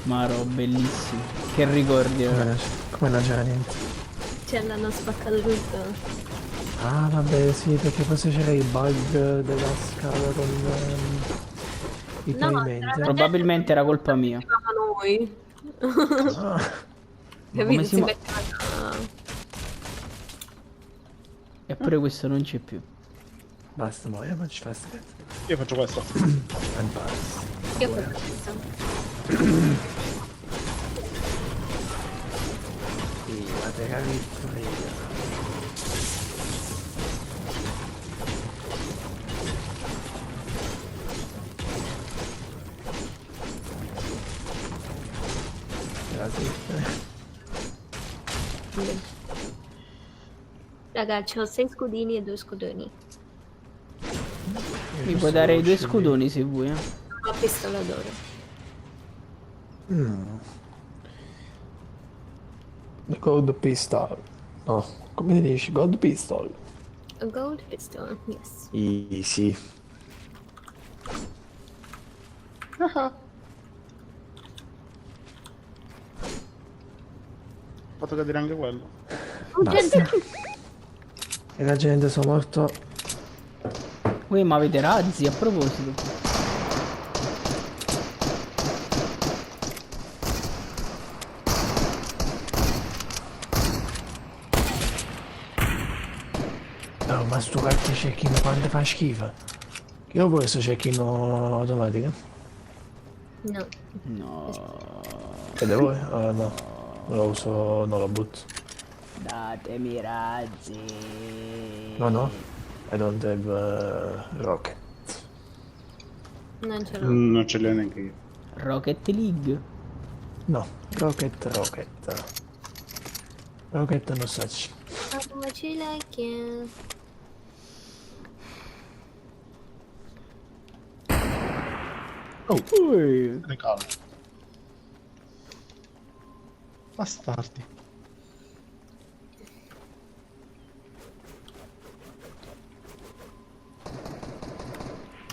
Maro, bellissimo. Che ricordi, Come non c'era niente. Cioè l'hanno spaccato tutto. Ah vabbè sì, perché forse c'era il bug della scala con i No, pavimenti. Probabilmente era colpa mia. noi. Ah, Ma come Capito? si Si ma... metteva... Eppure questo non c'è più. basta, mo, ma ci fa stretta. Io faccio questo. Io faccio questo. Sì, laterali frega. Raga, c'ho 6 scudini e 2 scudoni. Mi puoi dare i 2 scudoni se vuoi, Ho pistola d'oro. The Gold Pistol. No, come dici? Gold Pistol. A gold pistol, yes. Easy. Ho fatto cadere anche quello. Basta. E la gente sono morto. Uè, ma avete razzi a proposito? No, ma sto cazzo cecchino quanto fa schifo. Che ho questo cecchino automatico? No. No. E devo? Ah no. Non lo uso, non lo butto. Datemi razzi. No, no. I don't have rocket. Non ce l'ho. Non ce l'ho neanche io. Rocket League. No, rocket. Rocket non such. How much you like it? Oh, Ui. regalo. Bastardi.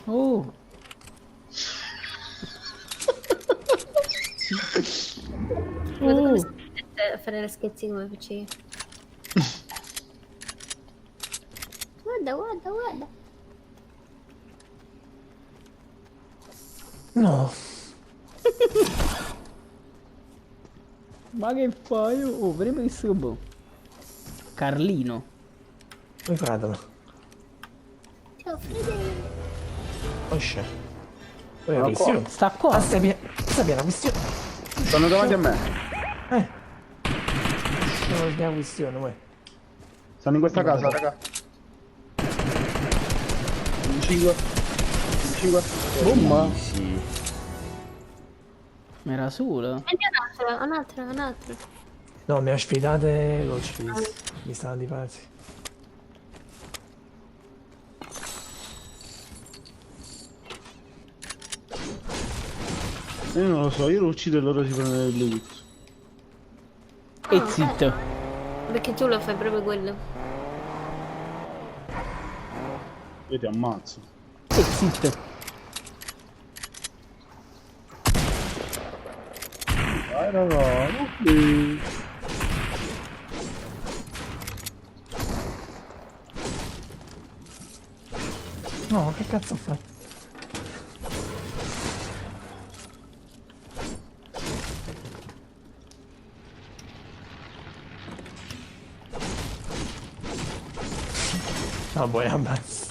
Oh. Guarda come si mette a fare le scherzi come facevi. Guarda. No. Ma che fai? Oh, prima che sto boh. Carlino. Come fatelo? Ciao Frederico. Osce. Poi ho Ma visto. Sta qua. Sta piena questione. Stanno davanti a me. Non è una questione, uè. Stanno in questa casa, raga. In 5. In 5. Bomba. Sì. Ma era solo. Prendi un'altra. No, mi ha sfidate Ghostface. Mi stanno antipatici. Io non lo so, io lo uccido e loro si prendono il loot. E zitto. Perché tu lo fai proprio quello. Io ti ammazzo. E zitto. Dai raga, ok. No, che cazzo ho fatto? No, poi ammazzo.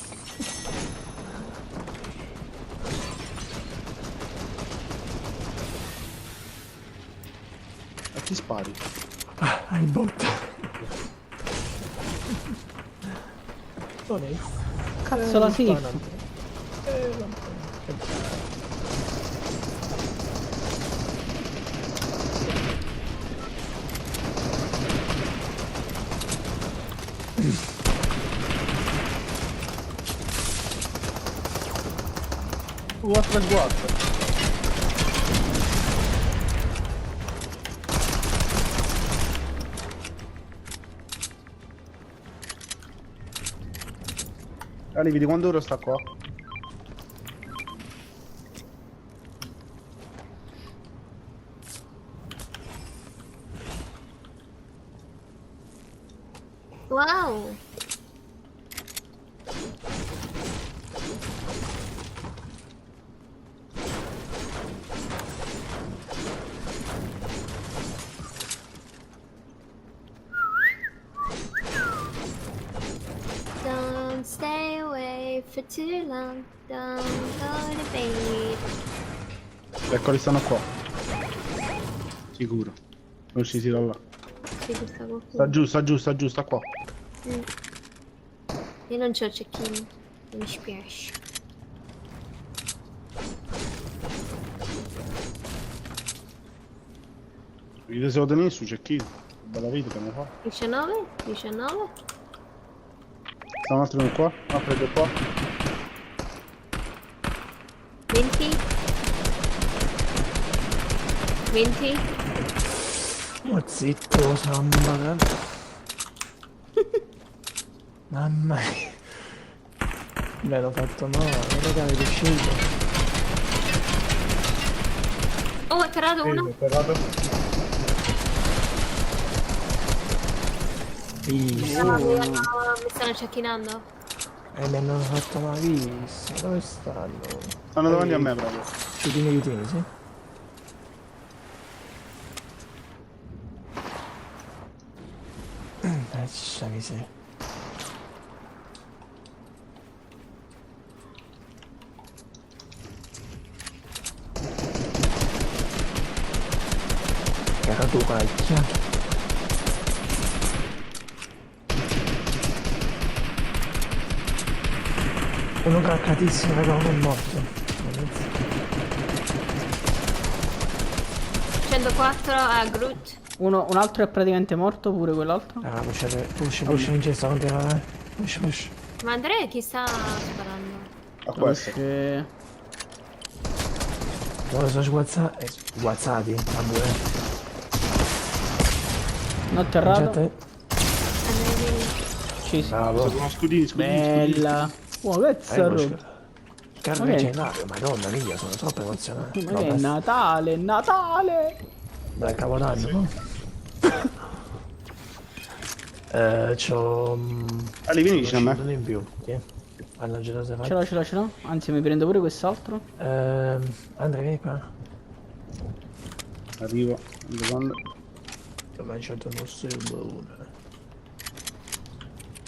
A chi spari? Ah, il bot. Non è. Cazzo la safe. Guarda il guarda. Ali, vedi quando ora sta qua? for too long. Don't go to bed. Eccoli, stanno qua. Sicuro. Non ci si tira là. Sì, questa qualcuno. Sta giù, sta giù, sta giù, sta qua. Io non c'ho cecchini. Mi spiace. Vedete se lo tenevi su cecchino. Bella vita che ne fa. 19? 19? Sta un altro uno qua. Ah, prende qua. 20? 20? Oh, zitto, samba. Mamma mia. Beh, l'ho fatto male, raga, è riuscito. Oh, ho atterrato uno. Mi stanno cecchinando. Mi hanno fatto malissimo. Dove stanno? Stanno davanti a me proprio. Aiutini, aiutini, sì. Lascia miseria. Era tu, cacchia. Uno craccatissimo, raga, uno è morto. 104 a Groot. Un altro è praticamente morto pure quell'altro. Raga, push, non ci sta, continua, push. Ma Andrea chi sta sparando? A questo. Che... Ora sono sguazzati, vabbè. Non atterrato. Te. Andrea vieni. Ci sì. Bravo. Sono scudini. Bella. Oh, pezza roba. Carne Ok. cenario, madonna mia, sono troppo emozionato. Ma che è Natale, Natale! Dai, capodanno, no? C'ho... Ali, vieni vicino a me. Non in più, sì. Hanno girato se Ce l'ho. Anzi, mi prendo pure quest'altro. Andrea, vieni qua. Arrivo. Un secondo. Ti ho mangiato uno servone.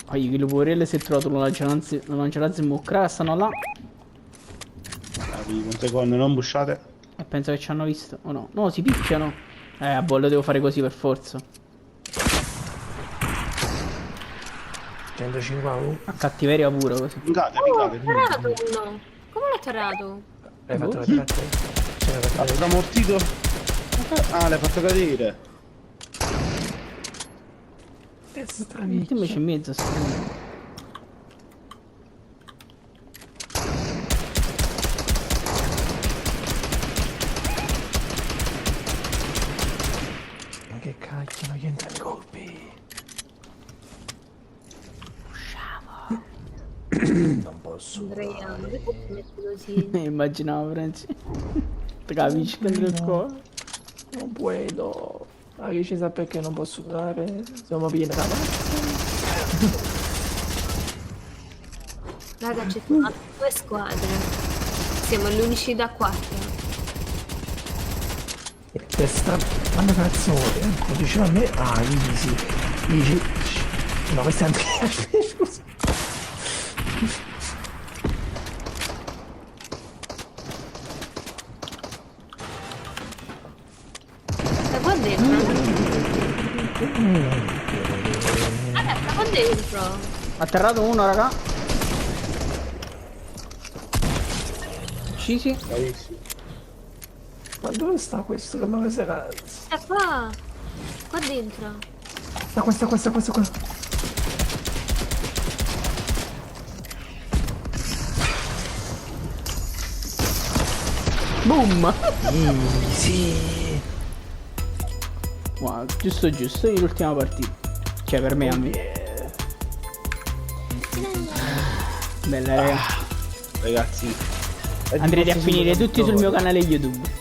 Poi che le poverelle si è trovato la lanciarazzi in mucra, stanno là. Arrivo, un secondo, non busciate. E penso che ci hanno visto. O no? No, si picchiano. A boh, lo devo fare così per forza. 150. A cattiveria pura così. Pingate. Oh, ho atterrato uno. Come l'ho atterrato? Hai fatto cadere a te? Ce l'hai fatto Ha cadere. tramortito? Ah, l'hai fatto cadere. Che Metti stravicchio. invece in mezzo sto. Ma che cacchio, non gli entrano i colpi. Non posso. Andrea, ma perché ti metti così? Immaginavo, Franci. Ti capisci che andrei qua? Non puedo. Ma che ci sa perché non posso usare? Siamo pieni da Raga, ci sono altre 2 squadre. Siamo gli unici da 4. Testa. Quando cazzo vuoi? Lo diceva a me. Ah, easy. No, questo è Andrea. Scusa. Sta qua dentro. Raga, sta qua dentro. Atterrato uno, raga. Uccisi. Bravissimo. Ma dove sta questo? Che ma sarà? Sta qua. Qua dentro. Sta qua. Boom! Easy. Wow, giusto, io l'ultima partita. Cioè, per me, a me. Bella, raga. Ragazzi. Andrete a finire tutti sul mio canale YouTube.